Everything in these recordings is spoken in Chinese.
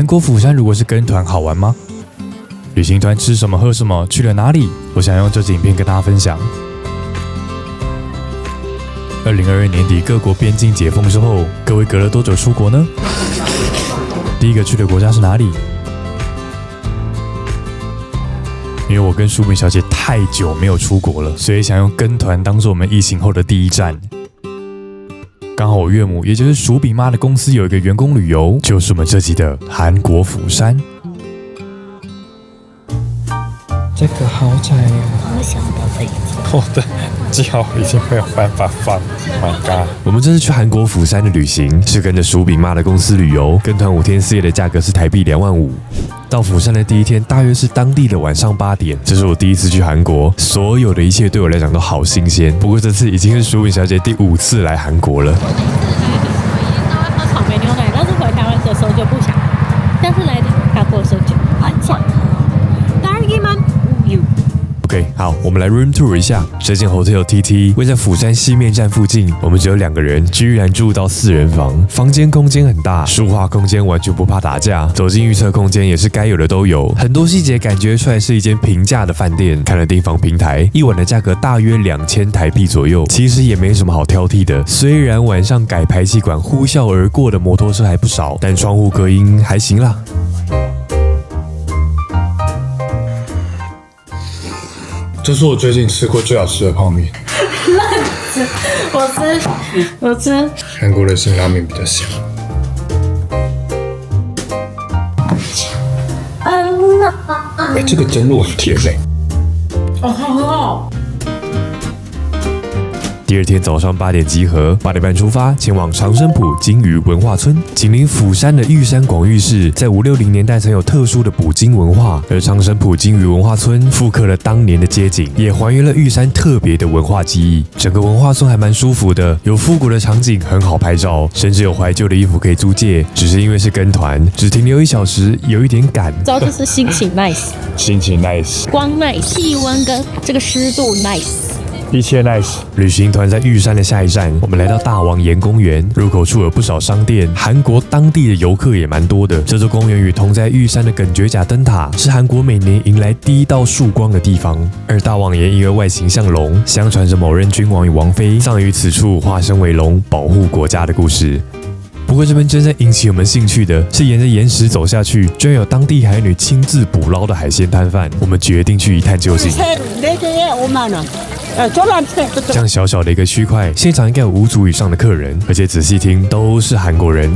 韩国釜山如果是跟团好玩吗？旅行团吃什么喝什么，去了哪里？我想用这支影片跟大家分享。2022年底各国边境解封之后，各位隔了多久出国呢？第一个去的国家是哪里？因为我跟淑敏小姐太久没有出国了，所以想用跟团当做我们疫情后的第一站。刚好我岳母，也就是薯饼妈的公司有一个员工旅游，就是我们这集的韩国釜山。这个好窄哦，好小的飞机，我的脚已经没有办法放。My God！ 我们这次去韩国釜山的旅行是跟着薯饼妈的公司旅游，跟团5天4夜的价格是台币2万5。到釜山的第一天大约是当地的晚上8点，这是我第一次去韩国，所有的一切对我来讲都好新鲜。不过这次已经是薯饼小姐第5次来韩国了。喝草莓牛奶，但是回台湾的时候就不想喝，但是来韩国的时候就很想喝。OK， 好，我们来 room tour 一下。这间 Hotel TT 位在釜山西面站附近，我们只有2个人，居然住到4人房，房间空间很大，书画空间完全不怕打架，走进预测空间也是该有的都有，很多细节感觉出来是一间平价的饭店。看了订房平台，一晚的价格大约2000台币左右，其实也没什么好挑剔的。虽然晚上改排气管呼啸而过的摩托车还不少，但窗户隔音还行啦。这是我最近吃过最好吃的泡面。我吃。韩国的辛拉面比较香。这个蒸肉很甜嘞。哦，好喝哦。第2天早上8点集合，8点半出发，前往长生埔金鱼文化村。紧邻釜山的玉山广域市，在5、60年代曾有特殊的捕鲸文化，而长生埔金鱼文化村复刻了当年的街景，也还原了玉山特别的文化记忆。整个文化村还蛮舒服的，有复古的场景，很好拍照，甚至有怀旧的衣服可以租借。只是因为是跟团，只停留1小时，有一点赶。主要就是心情 nice， 心情 nice， 光 nice， 气温跟这个湿度 nice。一切 nice。旅行团在玉山的下一站，我们来到大王岩公园。入口处有不少商店，韩国当地的游客也蛮多的。这座公园与同在玉山的耿觉甲灯塔，是韩国每年迎来第一道曙光的地方。而大王岩因为外形像龙，相传着某任君王与王妃葬于此处，化身为龙，保护国家的故事。不过这边真正引起我们兴趣的是，沿着岩石走下去，居然有当地海女亲自捕捞的海鲜摊贩。我们决定去一探究竟。这样小小的一个区块，现场应该有5组以上的客人，而且仔细听都是韩国人。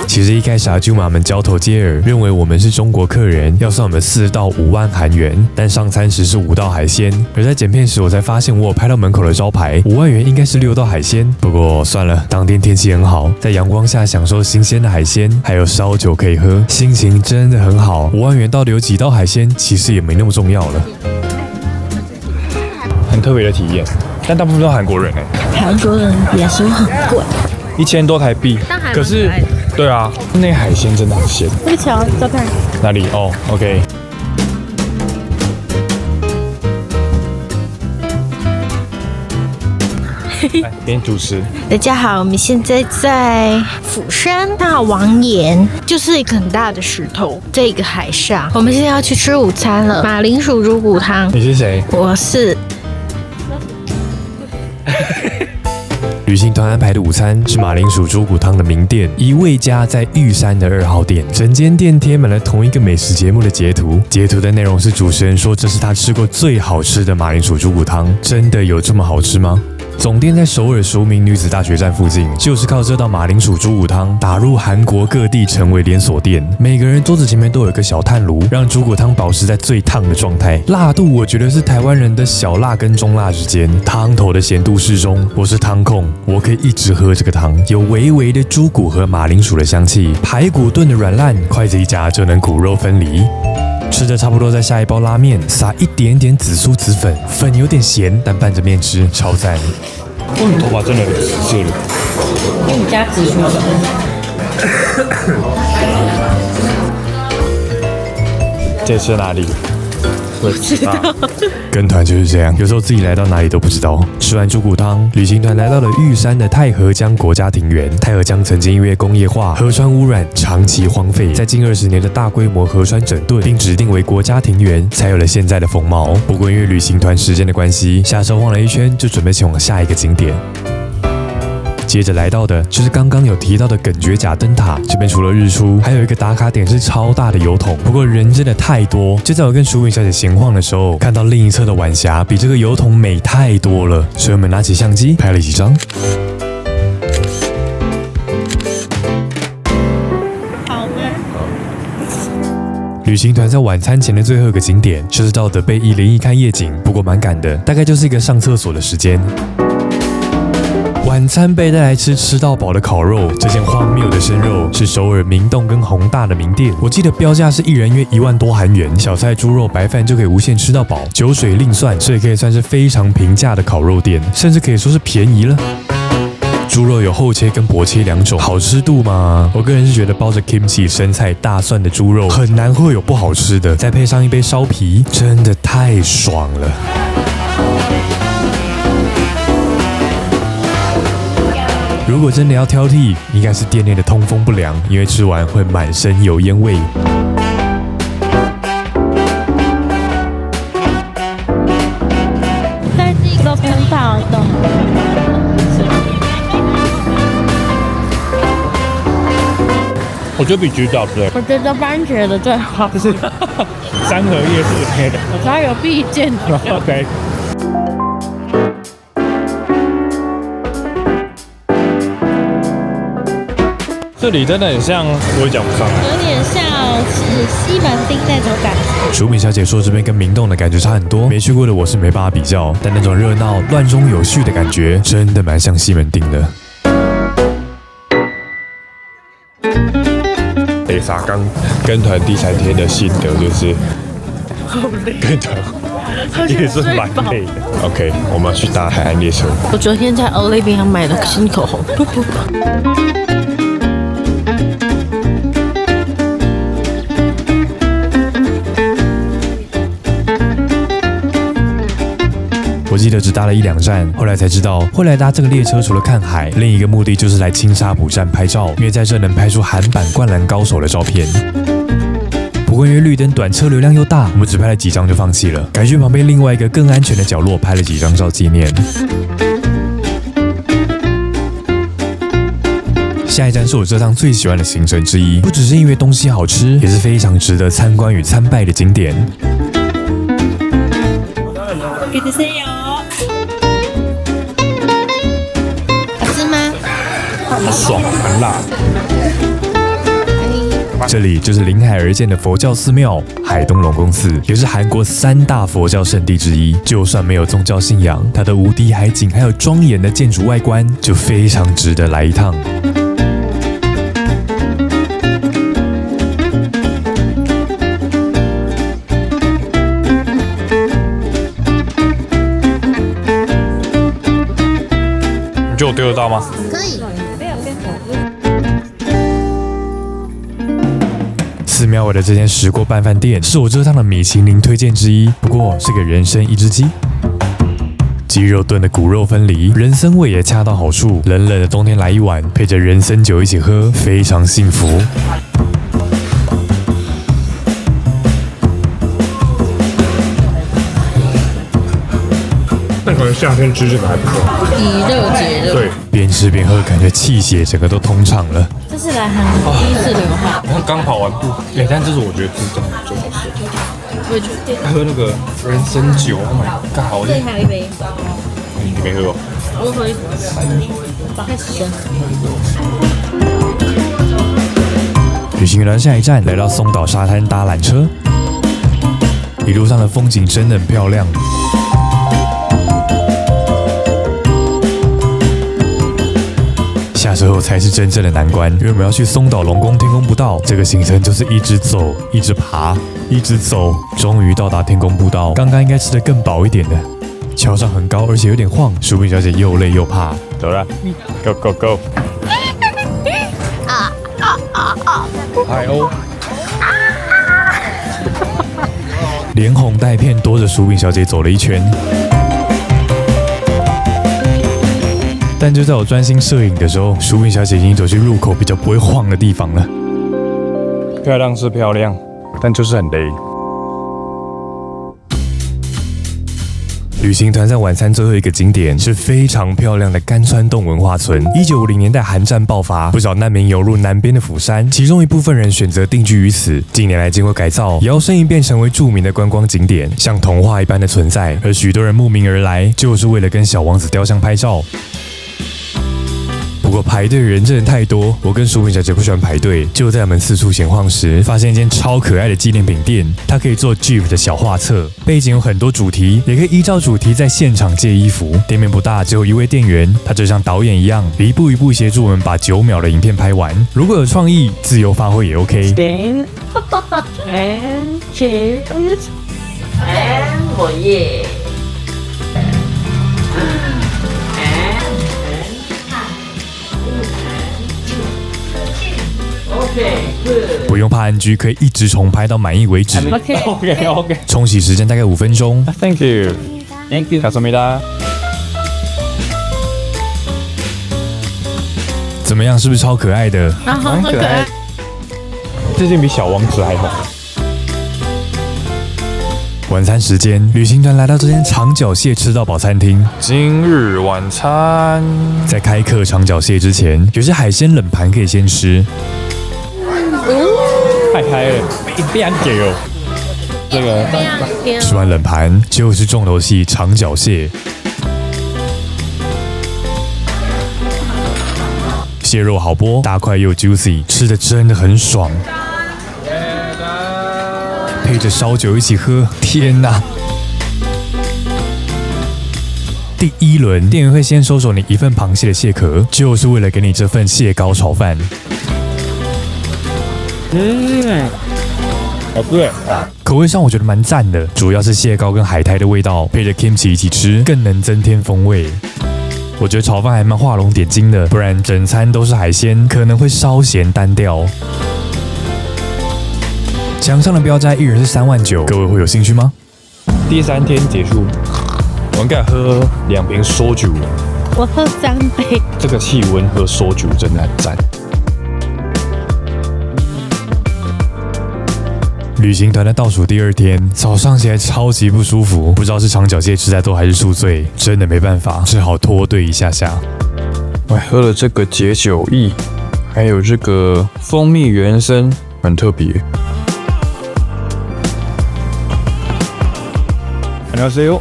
其实一开始阿舅妈们交头接耳，认为我们是中国客人，要算我们4到5万韩元。但上餐时是5道海鲜，而在剪片时我才发现我有拍到门口的招牌，5万元应该是6道海鲜。不过算了，当天天气很好，在阳光下享受新鲜的海鲜，还有烧酒可以喝，心情真的很好。5万元到底有几道海鲜，其实也没那么重要了。很特别的体验，但大部分都是韩国人韩国人也说很贵，1000多台币。可是，对啊，那海鲜真的很鲜。那个桥在这儿。哪里？哦 ，OK。来，给你主持。大家好，我们现在在釜山大王岩，就是一个很大的石头，在一个海上。我们现在要去吃午餐了，马铃薯猪骨汤。你是谁？我是。旅行团安排的午餐是马铃薯猪骨汤的名店一味家，在玉山的2号店。整间店贴满了同一个美食节目的截图，截图的内容是主持人说这是他吃过最好吃的马铃薯猪骨汤。真的有这么好吃吗？总店在首尔淑明女子大学站附近，就是靠这道马铃薯猪骨汤打入韩国各地，成为连锁店。每个人桌子前面都有一个小炭炉，让猪骨汤保持在最烫的状态。辣度我觉得是台湾人的小辣跟中辣之间，汤头的咸度适中。我是汤控，我可以一直喝这个汤，有微微的猪骨和马铃薯的香气，排骨炖的软烂，筷子一夹就能骨肉分离。吃的差不多，再下一包拉面，撒一点点紫苏籽粉，粉有点咸，但拌着面吃超赞。我的头发真的很紫色了，因为你加紫苏粉。这是哪里？不知道。跟团就是这样，有时候自己来到哪里都不知道。吃完猪骨汤，旅行团来到了玉山的太和江国家庭园。太和江曾经因为工业化、河川污染长期荒废，在近20年的大规模河川整顿，并指定为国家庭园，才有了现在的风貌。不过因为旅行团时间的关系，下车晃了一圈，就准备前往下一个景点。接着来到的就是刚刚有提到的耿觉甲灯塔，这边除了日出，还有一个打卡点是超大的油桶，不过人真的太多。就在我跟淑敏小姐闲晃的时候，看到另一侧的晚霞比这个油桶美太多了，所以我们拿起相机拍了几张。旅行团在晚餐前的最后一个景点就是到的北101看夜景，不过蛮赶的，大概就是一个上厕所的时间。晚餐被带来吃到饱的烤肉，这件荒谬的生肉是首尔明洞跟弘大的名店，我记得标价是1人约1万多韩元，小菜、猪肉、白饭就可以无限吃到饱，酒水另算，所以可以算是非常平价的烤肉店，甚至可以说是便宜了。猪肉有厚切跟薄切2种，好吃度嘛，我个人是觉得包着 kimchi 生菜、大蒜的猪肉很难会有不好吃的，再配上一杯烧啤，真的太爽了。如果真的要挑剔，应该是店内的通风不良，因为吃完会满身油烟味。但是一个喷泡的。我觉得比橘子好吃。我觉得番茄的最好，就是三合夜市配的，我才有意见。OK。这里真的很像，我也讲不上来，有点像是西门町那种感觉。淑敏小姐说这边跟明洞的感觉差很多，没去过的我是没办法比较，但那种热闹、乱中有序的感觉，真的蛮像西门町的。雷沙刚跟团第3天的心得就是，跟团也是蛮累的。OK， 我们要去搭海岸列车。我昨天在 Olivia 买了新口红。我记得只搭了1、2站，后来才知道，后来搭这个列车除了看海，另一个目的就是来青沙浦站拍照，因为在这能拍出韩版灌篮高手的照片。不过因为绿灯短，车流量又大，我们只拍了几张就放弃了，改去旁边另外一个更安全的角落拍了几张照纪念。下一站是我这趟最喜欢的行程之一，不只是因为东西好吃，也是非常值得参观与参拜的景点。好吃吗？好爽，很辣。这里就是临海而建的佛教寺庙海东龙宫寺，也是韩国3大佛教圣地之一。就算没有宗教信仰，它的无敌海景还有庄严的建筑外观，就非常值得来一趟。你觉得我丢得到吗？可以。寺庙尾的这间石锅拌饭店是我这趟的米其林推荐之一，不过是个人参1只鸡。鸡肉炖的骨肉分离，人参味也恰到好处，冷冷的冬天来一碗，配着人参酒一起喝，非常幸福。那可能夏天吃这个还不错，以热解热。对，边吃边喝，感觉气血整个都通畅了。这是来韩国第1次流汗。然后刚跑完步，但这是我觉得最好吃的。我也觉得。喝那个人参酒 ，Oh my god！ 这里还有一杯。你没喝过？我喝一口。开始了。旅行团下一站来到松岛沙滩搭缆车，一路上的风景真的很漂亮。下车后才是真正的难关，因为我们要去松岛龙宫天宫步道，这个行程就是一直走，一直爬，一直走，终于到达天宫步道。刚刚应该吃得更饱一点的，桥上很高，而且有点晃，淑敏小姐又累又怕，走了 ，Go Go Go！ 嗨哦！连哄带骗多着薯饼小姐走了一圈。但就在我专心摄影的时候，薯饼小姐已经走去入口比较不会晃的地方了。漂亮是漂亮，但就是很累。旅行团在晚餐最后一个景点是非常漂亮的甘川洞文化村。1950年代韩战爆发，不少难民涌入南边的釜山，其中一部分人选择定居于此。近年来经过改造，摇身一变成为著名的观光景点，像童话一般的存在。而许多人慕名而来，就是为了跟小王子雕像拍照。不过排队人真的太多，我跟薯饼小姐不喜欢排队。就在我们四处闲晃时，发现一间超可爱的纪念品店，它可以做 GIF 的小画册，背景有很多主题，也可以依照主题在现场借衣服。店面不大，只有一位店员，他就像导演一样，一步一步协助我们把9秒的影片拍完。如果有创意，自由发挥也 OK。and cheers and 我耶。不用怕 NG， 可以一直重拍到满意为止。OK。冲洗时间大概5分钟。Thank you。감사합니다。怎么样？是不是超可爱的？很可爱。这件比小王子还好。晚餐时间，旅行团来到这间长脚蟹吃到饱餐厅。今日晚餐，在开课长脚蟹之前，有些海鲜冷盘可以先吃。太嗨了，非常给哦。这个吃完冷盘，就是重头戏长脚蟹。蟹肉好剥，大块又 juicy， 吃的真的很爽。配着烧酒一起喝，天哪！第一轮，店员会先收走你1份螃蟹的蟹壳，就是为了给你这份蟹膏炒饭。好吃。口味上我觉得蛮赞的，主要是蟹膏跟海苔的味道，配着 kimchi 一起吃，更能增添风味。我觉得炒饭还蛮画龙点睛的，不然整餐都是海鲜，可能会稍嫌单调。墙上的标价1人是3.9万，各位会有兴趣吗？第3天结束，我们该喝2瓶烧酒。我喝3杯。这个气温喝烧酒真的很赞。旅行团的倒数第2天，早上起来超级不舒服，不知道是长脚蟹吃太多还是宿醉，真的没办法，只好脱队一下下。我还喝了这个解酒液，还有这个蜂蜜原生，很特别。안녕하세요。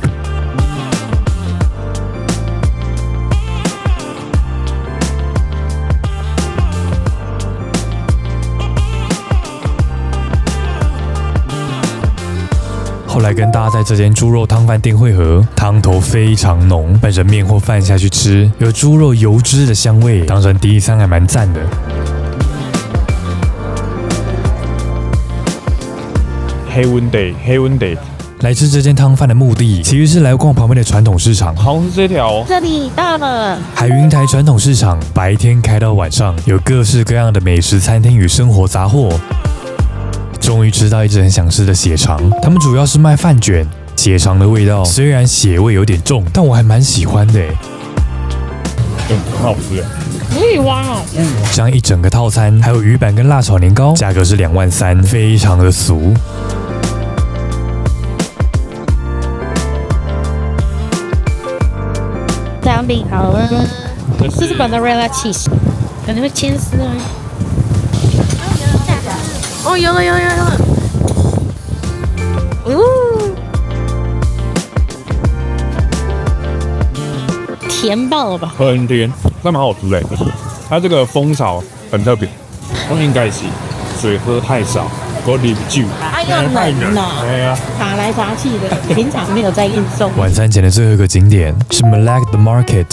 后来跟大家在这间猪肉汤饭店会合，汤头非常浓，拌着面或饭下去吃，有猪肉油脂的香味，当成第一餐还蛮赞的。黑温 day。来吃这间汤饭的目的，其实是来逛旁边的传统市场。好像是这条哦。这里到了海云台传统市场，白天开到晚上，有各式各样的美食餐厅与生活杂货。终于吃到一直很想吃的血肠，他们主要是卖饭卷。血肠的味道虽然血味有点重，但我还蛮喜欢的。很好吃。可以挖哦。这样一整个套餐，还有鱼板跟辣炒年糕，价格是2.3万，非常的俗。姜饼好了，这是 mozzarella cheese， 可能会牵丝哦。哦，有了。甜爆了吧？很甜，但蛮好吃的。它这个蜂巢很特别，应该是水喝太少，我啉酒。它又冷了，对啊，爬来爬去的，平常没有在运动。晚餐前的最后一个景点是 Malak the Market，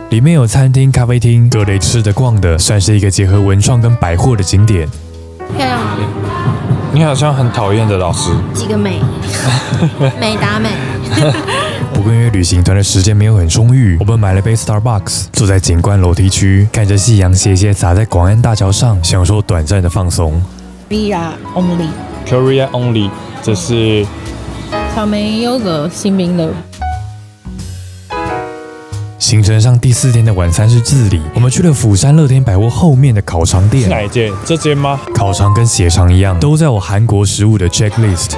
里面有餐厅、咖啡厅，各类吃的逛的，算是一个结合文创跟百货的景点。漂亮，你好像很讨厌的老师。几个美，美达美。不过因为旅行团的时间没有很充裕，我们买了杯 Starbucks， 坐在景观楼梯区，看着夕阳斜斜洒在广安大桥上，享受短暂的放松。Via only。Korea only， 这是草莓优格新冰乐。行程上第4天的晚餐是自理，我们去了釜山乐天百货后面的烤肠店。是哪一间？这间吗？烤肠跟血肠一样，都在我韩国食物的 checklist。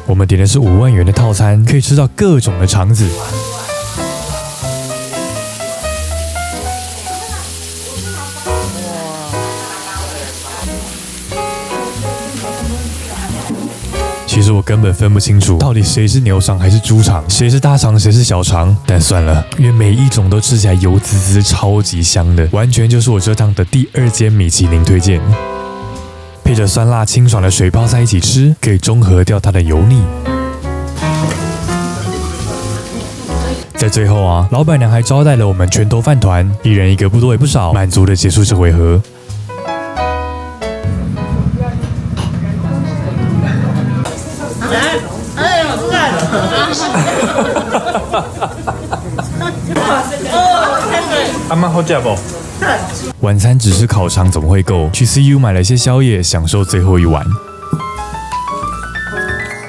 我们点的是5万元的套餐，可以吃到各种的肠子。其实我根本分不清楚，到底谁是牛肠还是猪肠，谁是大肠谁是小肠。但算了，因为每一种都吃起来油滋滋、超级香的，完全就是我这趟的第2间米其林推荐。配着酸辣清爽的水泡在一起吃，可以中和掉它的油腻。在最后啊，老板娘还招待了我们拳头饭团，一人一个，不多也不少，满足的结束这回合。阿妈好吃不？晚餐只吃烤肠怎么会够？去 CU 买了一些宵夜，享受最后一碗。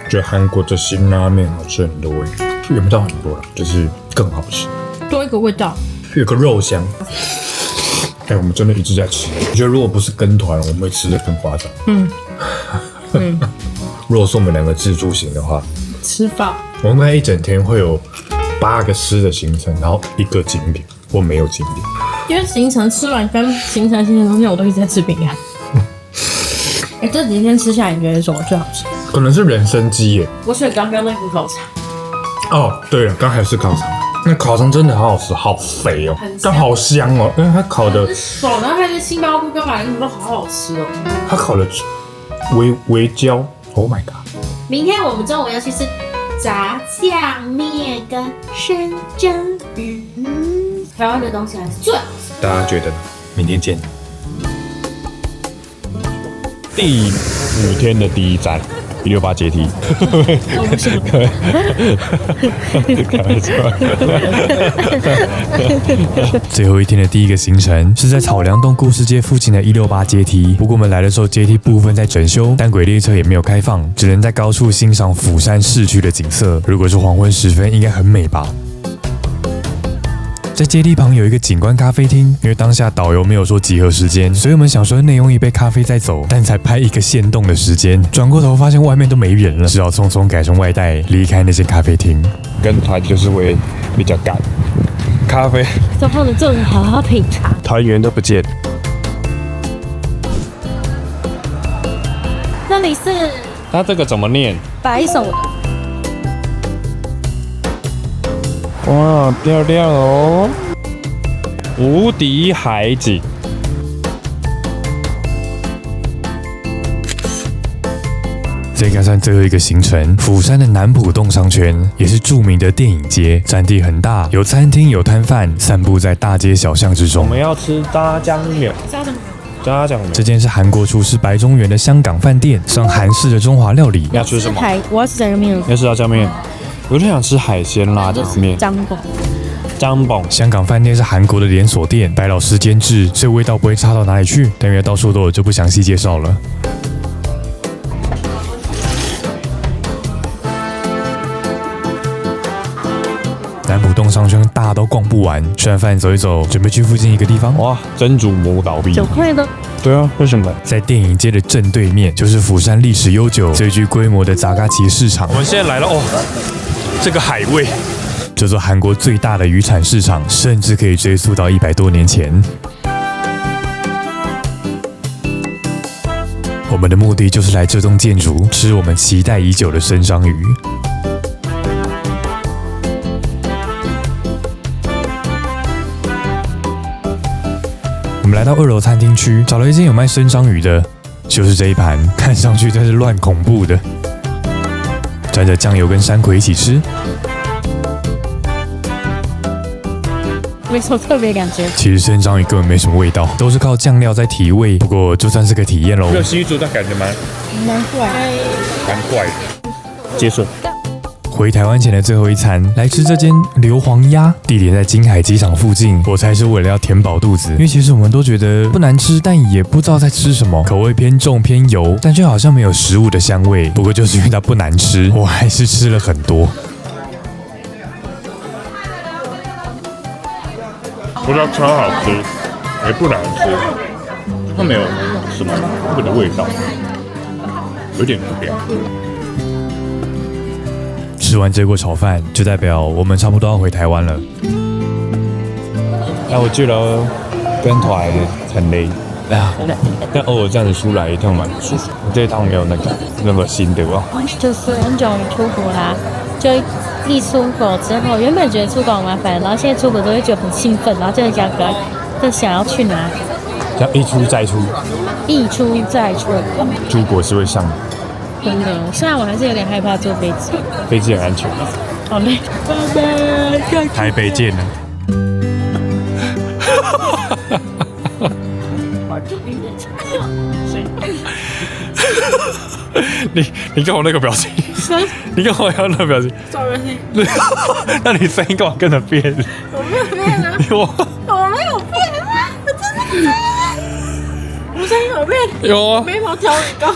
觉得韩国的辛拉面好吃很多耶，也不到很多了，就是更好吃，多一个味道。有个肉香。我们真的一直在吃。我觉得如果不是跟团，我们会吃的更夸张。如果是我们2个自助型的话，吃饱。我们大概一整天会有8个吃的行程，然后1个景点或没有景点。因为行程吃完跟行程中间，我都一直在吃饼干。这几天吃下来，你觉得什么最好吃？可能是人参鸡耶。我选刚刚那个烤肠。哦，对了，刚才是烤肠，那烤肠真的好好吃，好肥哦，但好香哦，因为它烤的爽，然后它的杏鲍菇跟马铃薯都好好吃哦。它烤的微焦 ，Oh my god！ 明天我们中午要去吃炸酱面跟生章鱼，台湾的东西还是最好吃。大家觉得呢？明天见。第5天的第1站，168阶梯。最后一天的第1个行程是在草梁洞故事街附近的168阶梯，不过我们来的时候阶梯部分在整修，单轨列车也没有开放，只能在高处欣赏釜山市区的景色。如果是黄昏时分，应该很美吧。在阶梯旁有一个景观咖啡厅，因为当下导游没有说集合时间，所以我们想说内用一杯咖啡再走，但才拍一个限动的时间，转过头发现外面都没人了，只好匆匆改成外带离开那间咖啡厅。跟团就是会比较赶，咖啡都放着坐着好好品尝。团员都不见。那里是它这个怎么念？白手的。哇，漂亮哦！无敌海景。这应该算最后一个行程，釜山的南浦洞商圈也是著名的电影街，占地很大，有餐厅有摊贩，散布在大街小巷之中。我们要吃炸酱面。炸酱面。这间是韩国厨师白中原的香港饭店，上韩式的中华料理。要吃什么？我要吃炸酱面。要吃炸酱面。我就想吃海鲜辣酱面。张榜香港饭店是韩国的连锁店，白老师监制，所以味道不会差到哪里去。但因为到处都有，就不详细介绍了。南浦洞商圈大都逛不完，吃完饭走一走，准备去附近一个地方。哇，真主母倒闭。9块的。对啊，为什么？在电影街的正对面，就是釜山历史悠久、最具规模的扎嘎奇市场。我们现在来了哦，这个海味，这座韩国最大的渔产市场，甚至可以追溯到100多年前。我们的目的就是来这栋建筑，吃我们期待已久的生章鱼。我们来到2楼餐厅区，找了一间有卖生章鱼的，就是这一盘，看上去真是乱恐怖的。沾着酱油跟山葵一起吃，没什么特别感觉。其实生章鱼根本没什么味道，都是靠酱料在提味。不过就算是个体验喽。有吸煮的感觉吗？难怪。蛮怪的。接受。回台湾前的最后一餐，来吃这间硫磺鸭，地点在金海机场附近。我猜是为了要填饱肚子，因为其实我们都觉得不难吃，但也不知道在吃什么，口味偏重偏油，但却好像没有食物的香味。不过就是因为它不难吃，我还是吃了很多。不知道超好吃，也不难吃，它没有什么特别的味道，有点无聊。吃完这锅炒饭，就代表我们差不多要回台湾了。我觉得跟团还是很累但偶尔这样子出来一趟蛮舒服。这一趟没有任何心得吧？就是很久没出国啦，就一出国之后，原本觉得出国很麻烦，然后现在出国都会觉得很兴奋，然后就想要去哪里，这样一出再出，一出再出。出国是会上的，真的，虽然我还是有点害怕坐飞机，飞机很安全。好累。拜拜，台北见了。你干嘛那个表情？你干嘛要那个表情？那你声音干嘛跟着变？我没有变啊！我没有变啊！我真的我声音有变？有啊，眉毛调很高。